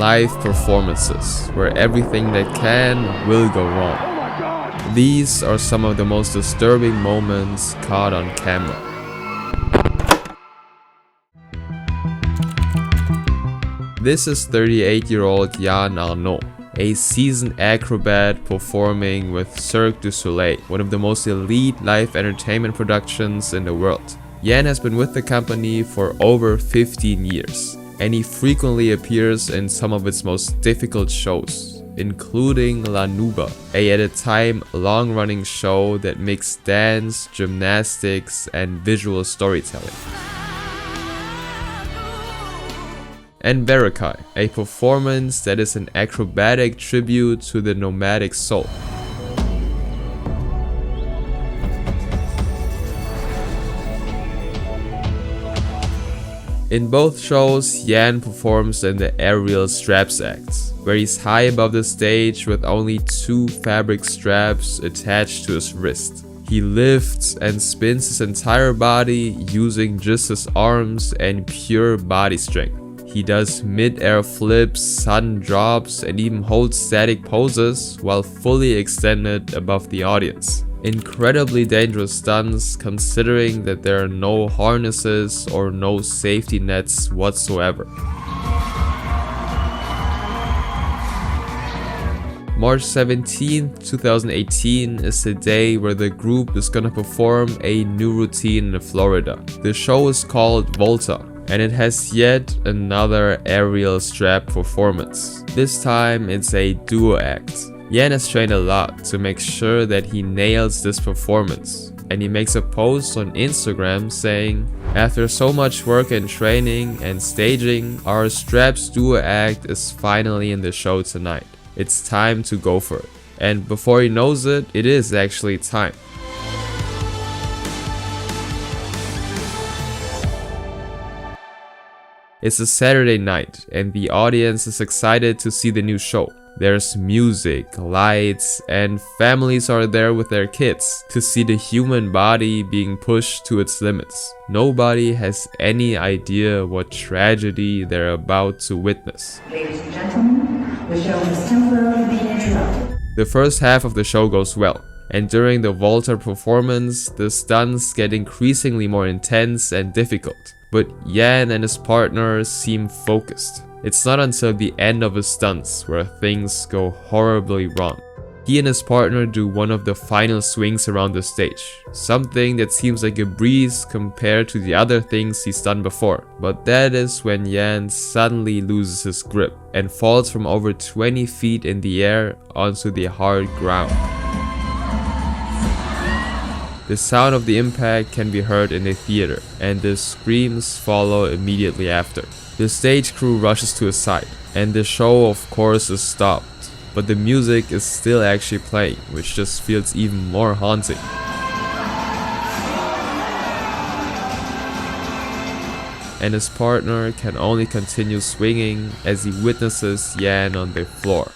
live performances, where everything that can will go wrong. These are some of the most disturbing moments caught on camera. This is 38-year-old Jan Alno, a seasoned acrobat performing with Cirque du Soleil, one of the most elite live entertainment productions in the world. Jan has been with the company for over 15 years, and he frequently appears in some of its most difficult shows, including La Nuba, at the time long-running show that mixed dance, gymnastics, and visual storytelling. And Verikai, a performance that is an acrobatic tribute to the nomadic soul. In both shows, Jan performs in the aerial straps acts, where he's high above the stage with only 2 fabric straps attached to his wrist. He lifts and spins his entire body using just his arms and pure body strength. He does mid-air flips, sudden drops, and even holds static poses while fully extended above the audience. Incredibly dangerous stunts considering that there are no harnesses or no safety nets whatsoever. March 17, 2018 is the day where the group is gonna perform a new routine in Florida. The show is called Volta, and it has yet another aerial strap performance. This time it's a duo act. Jan has trained a lot to make sure that he nails this performance, and he makes a post on Instagram saying, "After so much work and training and staging, our straps duo act is finally in the show tonight. It's time to go for it." And before he knows it, it is actually time. It's a Saturday night, and the audience is excited to see the new show. There's music, lights, and families are there with their kids to see the human body being pushed to its limits. Nobody has any idea what tragedy they're about to witness. Ladies and gentlemen, the show has temporarily been interrupted. The first half of the show goes well, and during the Volta performance, the stunts get increasingly more intense and difficult. But Jan and his partner seem focused. It's not until the end of his stunts where things go horribly wrong. He and his partner do one of the final swings around the stage, something that seems like a breeze compared to the other things he's done before. But that is when Jan suddenly loses his grip and falls from over 20 feet in the air onto the hard ground. The sound of the impact can be heard in the theater, and the screams follow immediately after. The stage crew rushes to his side, and the show of course is stopped, but the music is still actually playing, which just feels even more haunting. And his partner can only continue swinging as he witnesses Jan on the floor.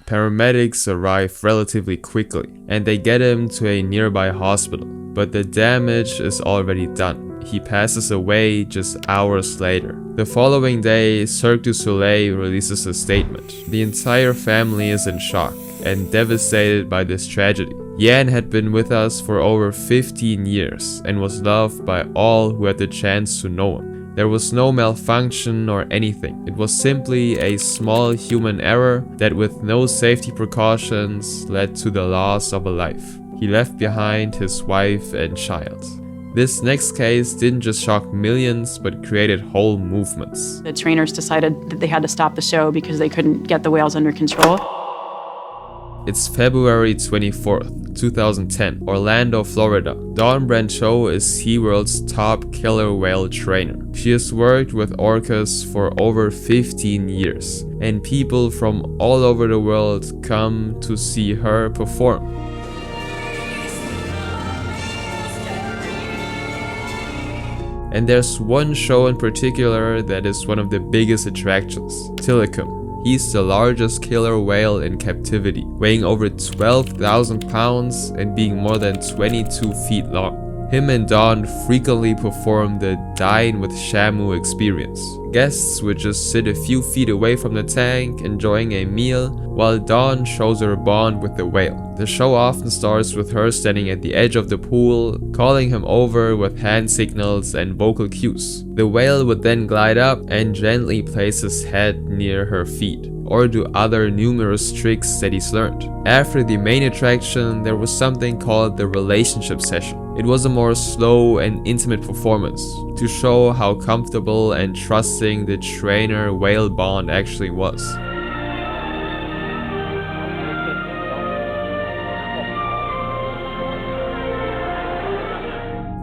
Paramedics arrive relatively quickly, and they get him to a nearby hospital, but the damage is already done. He passes away just hours later. The following day, Cirque du Soleil releases a statement. The entire family is in shock and devastated by this tragedy. Jan had been with us for over 15 years and was loved by all who had the chance to know him. There was no malfunction or anything. It was simply a small human error that with no safety precautions led to the loss of a life. He left behind his wife and child. This next case didn't just shock millions, but created whole movements. The trainers decided that they had to stop the show because they couldn't get the whales under control. It's February 24th, 2010, Orlando, Florida. Dawn Brancho is SeaWorld's top killer whale trainer. She has worked with orcas for over 15 years, and people from all over the world come to see her perform. And there's one show in particular that is one of the biggest attractions, Tikeke. He's the largest killer whale in captivity, weighing over 12,000 pounds and being more than 22 feet long. Him and Dawn frequently perform the dine with Shamu experience. Guests would just sit a few feet away from the tank enjoying a meal while Dawn shows her bond with the whale. The show often starts with her standing at the edge of the pool, calling him over with hand signals and vocal cues. The whale would then glide up and gently place his head near her feet, or do other numerous tricks that he's learned. After the main attraction, there was something called the relationship session. It was a more slow and intimate performance to show how comfortable and trusting the trainer-whale bond actually was.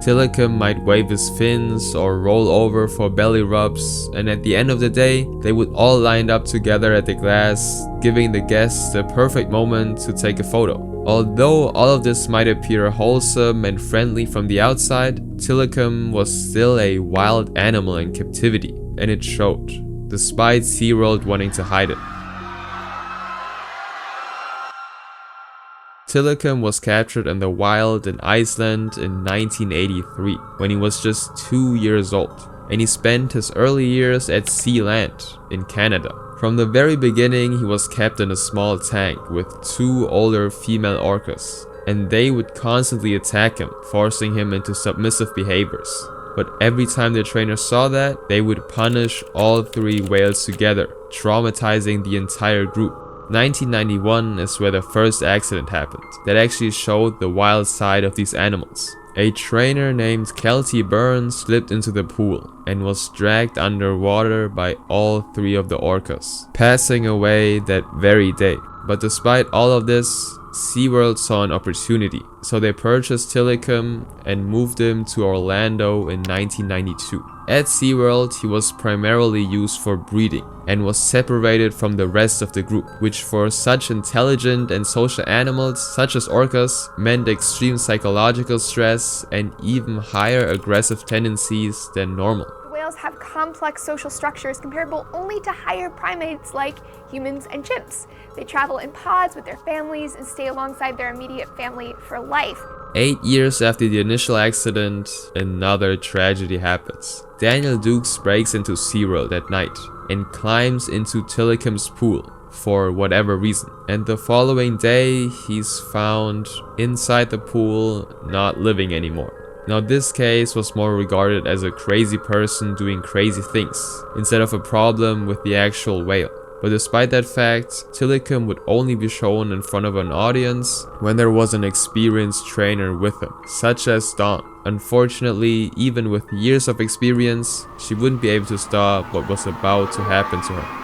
Tikeke might wave his fins or roll over for belly rubs, and at the end of the day, they would all line up together at the glass, giving the guests the perfect moment to take a photo. Although all of this might appear wholesome and friendly from the outside, Tikeke was still a wild animal in captivity, and it showed, despite SeaWorld wanting to hide it. Tikeke was captured in the wild in Iceland in 1983 when he was just 2 years old, and he spent his early years at Sealand in Canada. From the very beginning, he was kept in a small tank with 2 older female orcas, and they would constantly attack him, forcing him into submissive behaviors. But every time the trainer saw that, they would punish all 3 whales together, traumatizing the entire group. 1991 is where the first accident happened that actually showed the wild side of these animals. A trainer named Kelty Burns slipped into the pool and was dragged underwater by all 3 of the orcas, passing away that very day. But despite all of this, SeaWorld saw an opportunity, so they purchased Tikeke and moved him to Orlando in 1992. At SeaWorld, he was primarily used for breeding and was separated from the rest of the group, which for such intelligent and social animals such as orcas meant extreme psychological stress and even higher aggressive tendencies than normal. Whales have complex social structures comparable only to higher primates like humans and chimps. They travel in pods with their families and stay alongside their immediate family for life. 8 years after the initial accident, another tragedy happens. Daniel Dukes breaks into SeaWorld at night and climbs into Tikeke's pool for whatever reason. And the following day, he's found inside the pool, not living anymore. Now this case was more regarded as a crazy person doing crazy things, instead of a problem with the actual whale. But despite that fact, Tikeke would only be shown in front of an audience when there was an experienced trainer with him, such as Dawn. Unfortunately, even with years of experience, she wouldn't be able to stop what was about to happen to her.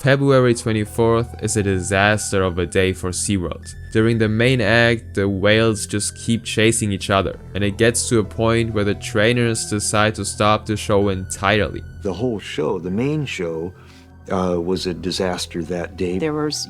February 24th is a disaster of a day for SeaWorld. During the main act, the whales just keep chasing each other, and it gets to a point where the trainers decide to stop the show entirely. The whole show, the main show, was a disaster that day. There was,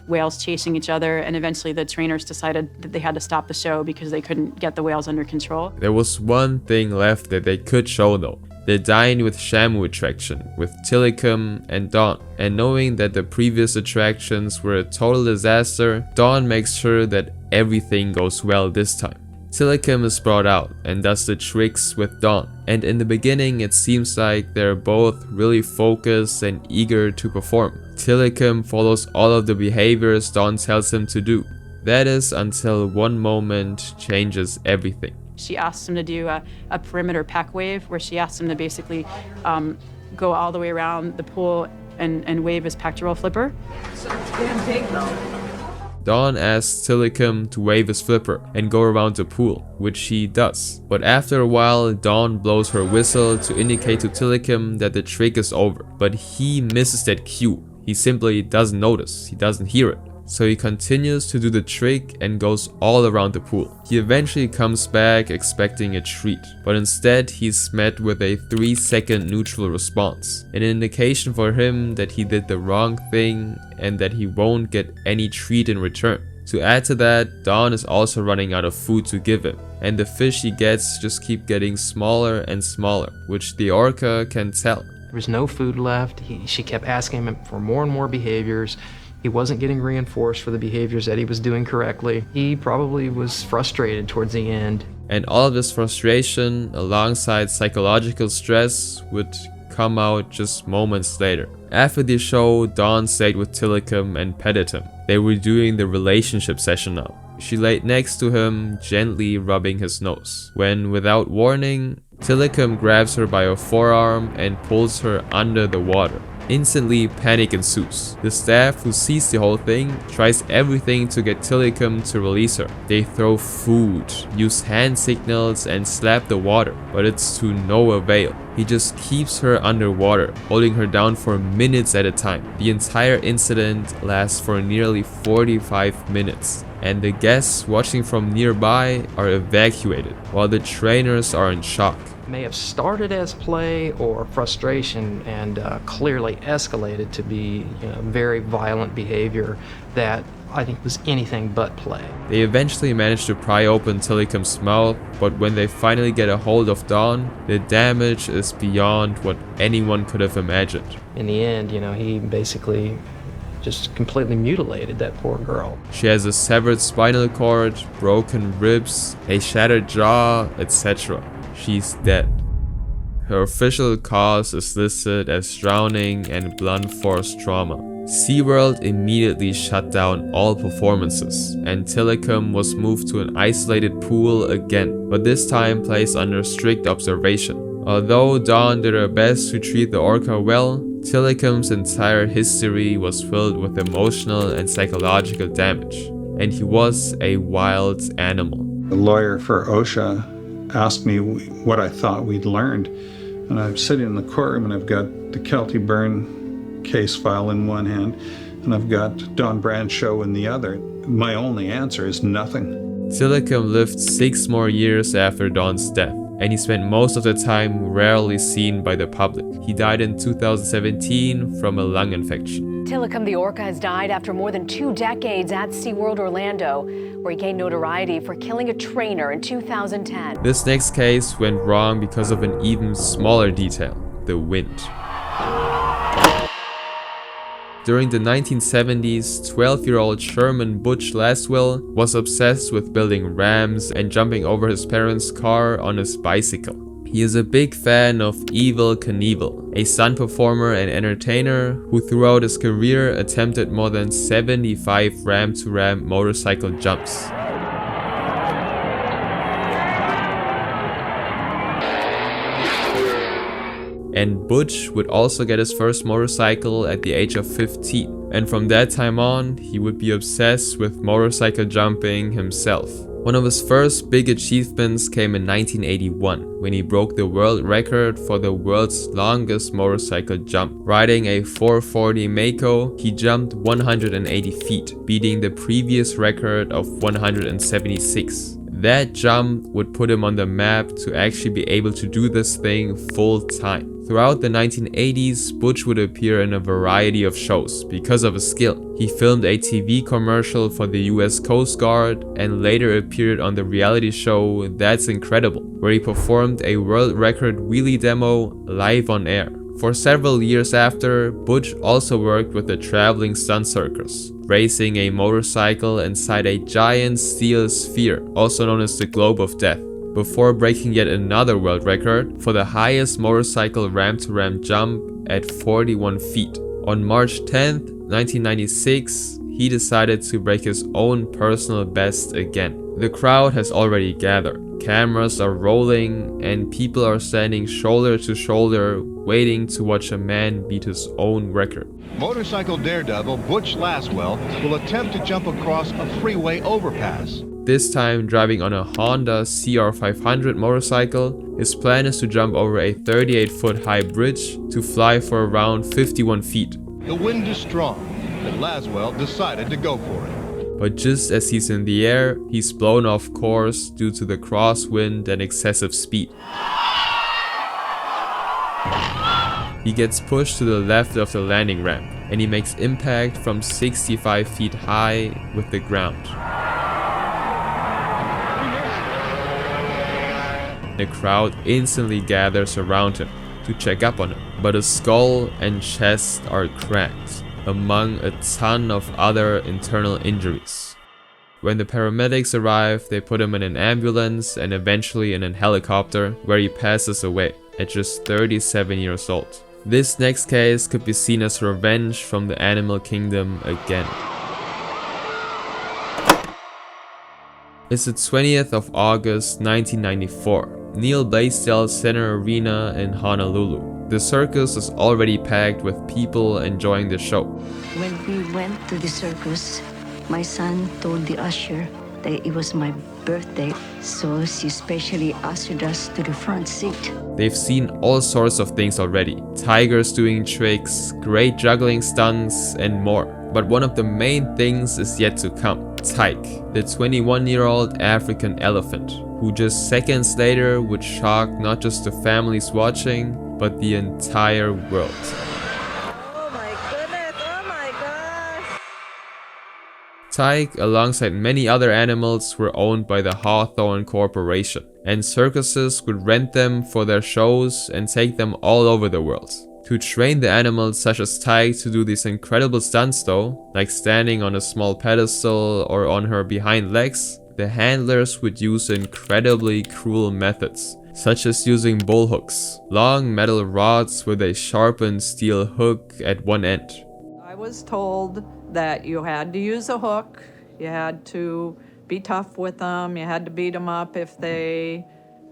whales chasing each other, and eventually the trainers decided that they had to stop the show because they couldn't get the whales under control. There was one thing left that they could show though. The Dine with Shamu attraction with Tikeke and Dawn. And knowing that the previous attractions were a total disaster, Dawn makes sure that everything goes well this time. Tikeke is brought out and does the tricks with Dawn. And in the beginning it seems like they're both really focused and eager to perform. Tikeke follows all of the behaviors Dawn tells him to do. That is until one moment changes everything. She asks him to do a perimeter peck wave, where she asks him to basically go all the way around the pool and wave his pectoral flipper. Dawn asks Tikeke to wave his flipper and go around the pool, which he does. But after a while, Dawn blows her whistle to indicate to Tikeke that the trick is over. But he misses that cue. He simply doesn't notice, he doesn't hear it. So he continues to do the trick and goes all around the pool. He eventually comes back expecting a treat, but instead he's met with a 3-second neutral response, an indication for him that he did the wrong thing and that he won't get any treat in return. To add to that, Dawn is also running out of food to give him, and the fish he gets just keep getting smaller and smaller, which the orca can tell. There was no food left. She kept asking him for more and more behaviors. He wasn't getting reinforced for the behaviors that he was doing correctly. He probably was frustrated towards the end. And all of this frustration, alongside psychological stress, would come out just moments later. After the show, Dawn stayed with Tilikum and petted him. They were doing the relationship session now. She laid next to him, gently rubbing his nose, when, without warning, Tilikum grabs her by her forearm and pulls her under the water. Instantly, panic ensues. The staff, who sees the whole thing, tries everything to get Tilikum to release her. They throw food, use hand signals, and slap the water, but it's to no avail. He just keeps her underwater, holding her down for minutes at a time. The entire incident lasts for nearly 45 minutes, and the guests watching from nearby are evacuated, while the trainers are in shock. May have started as play or frustration and clearly escalated to be very violent behavior that I think was anything but play. They eventually manage to pry open Tilikum's mouth, but when they finally get a hold of Dawn, the damage is beyond what anyone could have imagined. In the end, he basically just completely mutilated that poor girl. She has a severed spinal cord, broken ribs, a shattered jaw, etc. She's dead. Her official cause is listed as drowning and blunt force trauma. SeaWorld immediately shut down all performances, and Tilikum was moved to an isolated pool again, but this time placed under strict observation. Although Dawn did her best to treat the orca well, Tilikum's entire history was filled with emotional and psychological damage, and he was a wild animal. The lawyer for OSHA asked me what I thought we'd learned. And I'm sitting in the courtroom and I've got the Kelty Byrne case file in one hand and I've got Don Brandshow in the other. My only answer is nothing. Tilikum lived 6 more years after Dawn's death, and he spent most of the time rarely seen by the public. He died in 2017 from a lung infection. Tilikum the orca has died after more than 2 decades at SeaWorld Orlando, where he gained notoriety for killing a trainer in 2010. This next case went wrong because of an even smaller detail: the wind. During the 1970s, 12-year-old Sherman Butch Laswell was obsessed with building ramps and jumping over his parents' car on his bicycle. He is a big fan of Evel Knievel, a stunt performer and entertainer who throughout his career attempted more than 75 ramp-to-ramp motorcycle jumps. And Butch would also get his first motorcycle at the age of 15, and from that time on, he would be obsessed with motorcycle jumping himself. One of his first big achievements came in 1981, when he broke the world record for the world's longest motorcycle jump. Riding a 440 Mako, he jumped 180 feet, beating the previous record of 176. That jump would put him on the map to actually be able to do this thing full time. Throughout the 1980s, Butch would appear in a variety of shows because of his skill. He filmed a TV commercial for the US Coast Guard and later appeared on the reality show That's Incredible, where he performed a world record wheelie demo live on air. For several years after, Butch also worked with the traveling stunt circus, racing a motorcycle inside a giant steel sphere, also known as the Globe of Death, before breaking yet another world record for the highest motorcycle ramp-to-ramp jump at 41 feet. On March 10th, 1996, he decided to break his own personal best again. The crowd has already gathered. Cameras are rolling and people are standing shoulder to shoulder waiting to watch a man beat his own record. Motorcycle daredevil Butch Laswell will attempt to jump across a freeway overpass. This time driving on a Honda CR500 motorcycle, his plan is to jump over a 38-foot high bridge to fly for around 51 feet. The wind is strong, and Laswell decided to go for it. But just as he's in the air, he's blown off course due to the crosswind and excessive speed. He gets pushed to the left of the landing ramp, and he makes impact from 65 feet high with the ground. The crowd instantly gathers around him to check up on him, but his skull and chest are cracked, among a ton of other internal injuries. When the paramedics arrive, they put him in an ambulance and eventually in a helicopter, where he passes away at just 37 years old. This next case could be seen as revenge from the animal kingdom again. It's the 20th of August 1994, Neil Blaisdell Center Arena in Honolulu. The circus is already packed with people enjoying the show. When we went to the circus, my son told the usher that it was my birthday, so she specially ushered us to the front seat. They've seen all sorts of things already. Tigers doing tricks, great juggling stunts, and more. But one of the main things is yet to come. Tikeke, the 21-year-old African elephant, who just seconds later would shock not just the families watching, but the entire world. Tikeke, alongside many other animals, were owned by the Hawthorne Corporation, and circuses would rent them for their shows and take them all over the world. To train the animals such as Tikeke to do these incredible stunts though, like standing on a small pedestal or on her behind legs, the handlers would use incredibly cruel methods, such as using bullhooks, long metal rods with a sharpened steel hook at one end. I was told that you had to use a hook, you had to be tough with them, you had to beat them up if they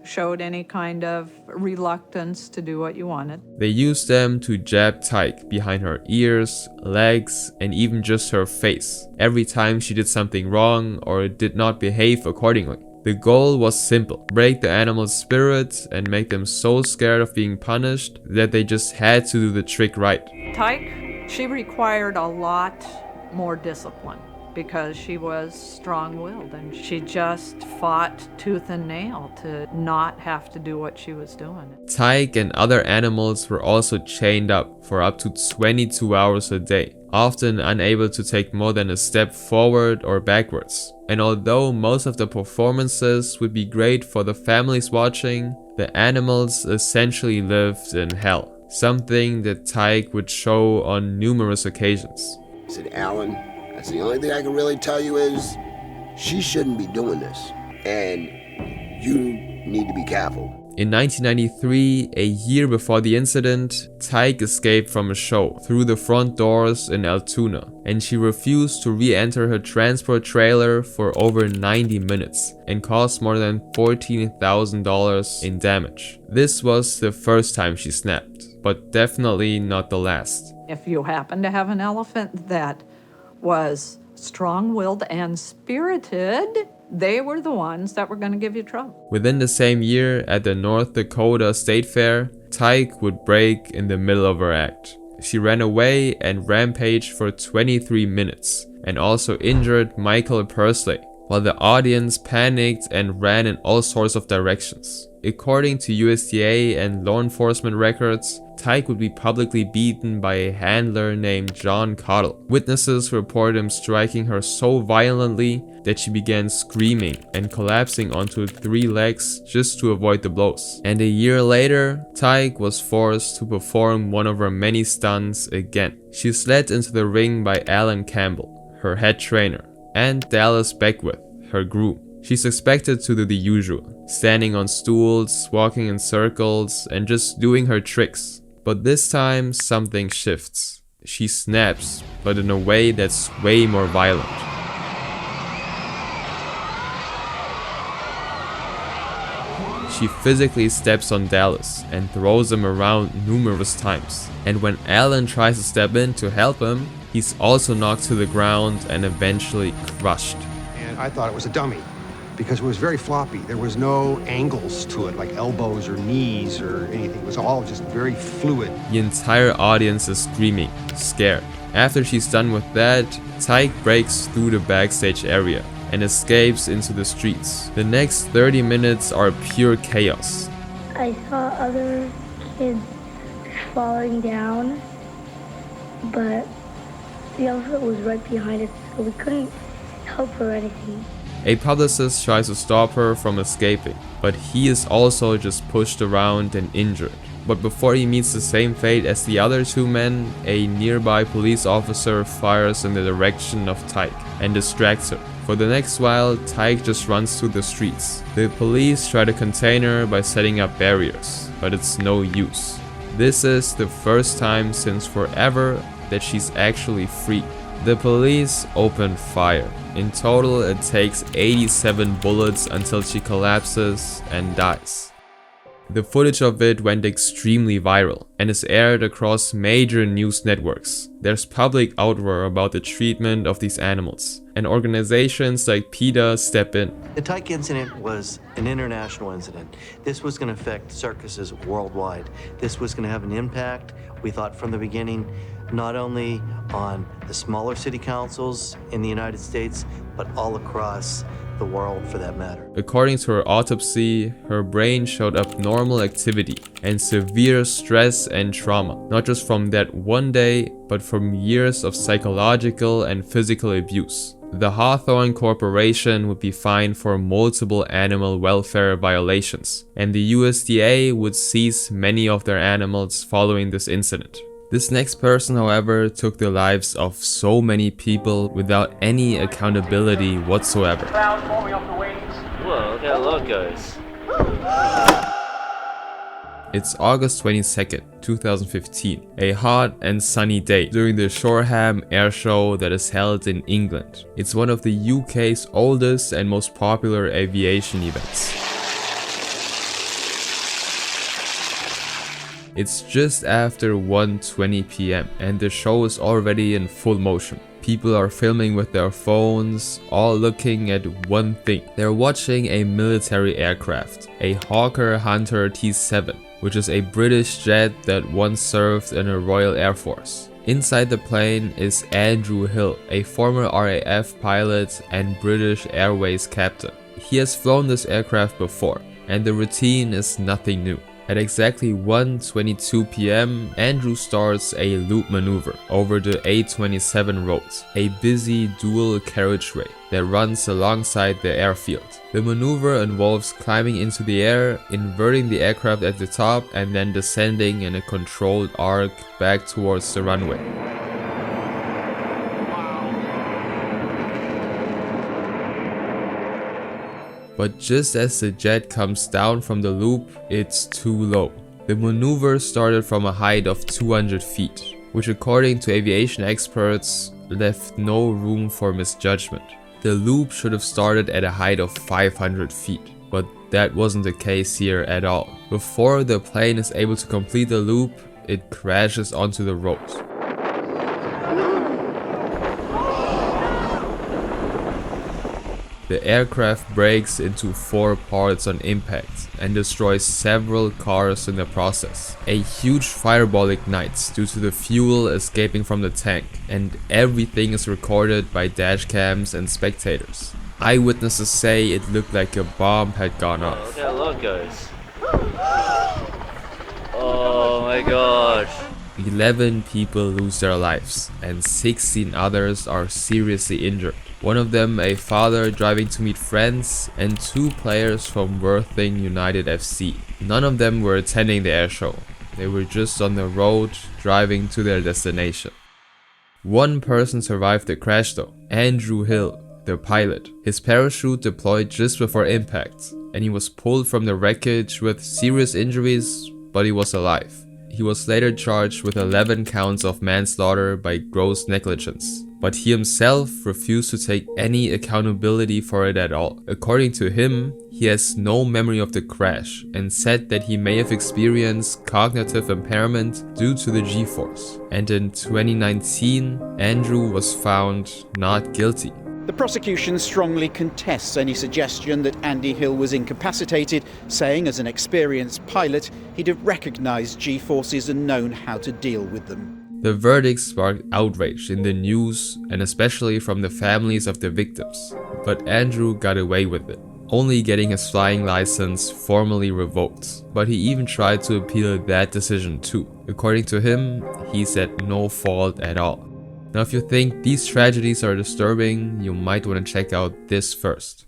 showed any kind of reluctance to do what you wanted. They used them to jab Tikeke behind her ears, legs, and even just her face, every time she did something wrong or did not behave accordingly. The goal was simple: break the animal's spirit and make them so scared of being punished that they just had to do the trick right. Tikeke, she required a lot more discipline because she was strong-willed and she just fought tooth and nail to not have to do what she was doing. Tikeke and other animals were also chained up for up to 22 hours a day, often unable to take more than a step forward or backwards. And although most of the performances would be great for the families watching, the animals essentially lived in hell, something that Tikeke would show on numerous occasions. I said, Alan, that's the only thing I can really tell you is she shouldn't be doing this, and you need to be careful. In 1993, a year before the incident, Tikeke escaped from a show through the front doors in Altoona, and she refused to re-enter her transport trailer for over 90 minutes and caused more than $14,000 in damage. This was the first time she snapped, but definitely not the last. If you happen to have an elephant that was strong-willed and spirited, they were the ones that were going to give you trouble. Within the same year, at the North Dakota State Fair, Tikeke would break in the middle of her act. She ran away and rampaged for 23 minutes, and also injured Michael Pursley, while the audience panicked and ran in all sorts of directions. According to USDA and law enforcement records, Tikeke would be publicly beaten by a handler named John Cottle. Witnesses report him striking her so violently that she began screaming and collapsing onto 3 legs just to avoid the blows. And a year later, Tikeke was forced to perform one of her many stunts again. She was led into the ring by Alan Campbell, her head trainer, and Dallas Beckwith, her groom. She's expected to do the usual, standing on stools, walking in circles, and just doing her tricks. But this time, something shifts. She snaps, but in a way that's way more violent. She physically steps on Dallas and throws him around numerous times. And when Alan tries to step in to help him, he's also knocked to the ground and eventually crushed. And I thought it was a dummy, because it was very floppy. There was no angles to it, like elbows or knees or anything. It was all just very fluid. The entire audience is screaming, scared. After she's done with that, Tikeke breaks through the backstage area and escapes into the streets. The next 30 minutes are pure chaos. I saw other kids falling down, but the elephant was right behind us, so we couldn't help her or anything. A publicist tries to stop her from escaping, but he is also just pushed around and injured. But before he meets the same fate as the other two men, a nearby police officer fires in the direction of Tikeke and distracts her. For the next while, Tikeke just runs through the streets. The police try to contain her by setting up barriers, but it's no use. This is the first time since forever that she's actually free. The police open fire. In total, it takes 87 bullets until she collapses and dies. The footage of it went extremely viral and is aired across major news networks. There's public outroar about the treatment of these animals, and organizations like PETA step in. The Tikeke incident was an international incident. This was going to affect circuses worldwide. This was going to have an impact, we thought from the beginning, not only on the smaller city councils in the United States, but all across the world for that matter. According to her autopsy, her brain showed abnormal activity and severe stress and trauma, not just from that one day, but from years of psychological and physical abuse. The Hawthorne Corporation would be fined for multiple animal welfare violations, and the USDA would seize many of their animals following this incident. This next person, however, took the lives of so many people without any accountability whatsoever. Whoa, look how low it goes. It's August 22nd, 2015, a hot and sunny day during the Shoreham Air Show that is held in England. It's one of the UK's oldest and most popular aviation events. It's just after 1:20 p.m. and the show is already in full motion. People are filming with their phones, all looking at one thing. They're watching a military aircraft, a Hawker Hunter T-7, which is a British jet that once served in a Royal Air Force. Inside the plane is Andrew Hill, a former RAF pilot and British Airways captain. He has flown this aircraft before, and the routine is nothing new. At exactly 1:22 p.m, Andrew starts a loop maneuver over the A27 road, a busy dual carriageway that runs alongside the airfield. The maneuver involves climbing into the air, inverting the aircraft at the top, and then descending in a controlled arc back towards the runway. But just as the jet comes down from the loop, it's too low. The maneuver started from a height of 200 feet, which according to aviation experts left no room for misjudgment. The loop should have started at a height of 500 feet, but that wasn't the case here at all. Before the plane is able to complete the loop, it crashes onto the road. The aircraft breaks into 4 parts on impact and destroys several cars in the process. A huge fireball ignites due to the fuel escaping from the tank, and everything is recorded by dash cams and spectators. Eyewitnesses say it looked like a bomb had gone off. Look how low it goes. Oh my gosh. 11 people lose their lives and 16 others are seriously injured. One of them a father driving to meet friends, and 2 players from Worthing United FC. None of them were attending the air show. They were just on the road driving to their destination. One person survived the crash though, Andrew Hill, the pilot. His parachute deployed just before impact, and he was pulled from the wreckage with serious injuries, but he was alive. He was later charged with 11 counts of manslaughter by gross negligence, but he himself refused to take any accountability for it at all. According to him, he has no memory of the crash and said that he may have experienced cognitive impairment due to the G-force. And in 2019, Andrew was found not guilty. The prosecution strongly contests any suggestion that Andy Hill was incapacitated, saying as an experienced pilot, he'd have recognised G-forces and known how to deal with them. The verdict sparked outrage in the news and especially from the families of the victims, but Andrew got away with it, only getting his flying license formally revoked. But he even tried to appeal that decision too. According to him, he's at no fault at all. Now if you think these tragedies are disturbing, you might want to check out this first.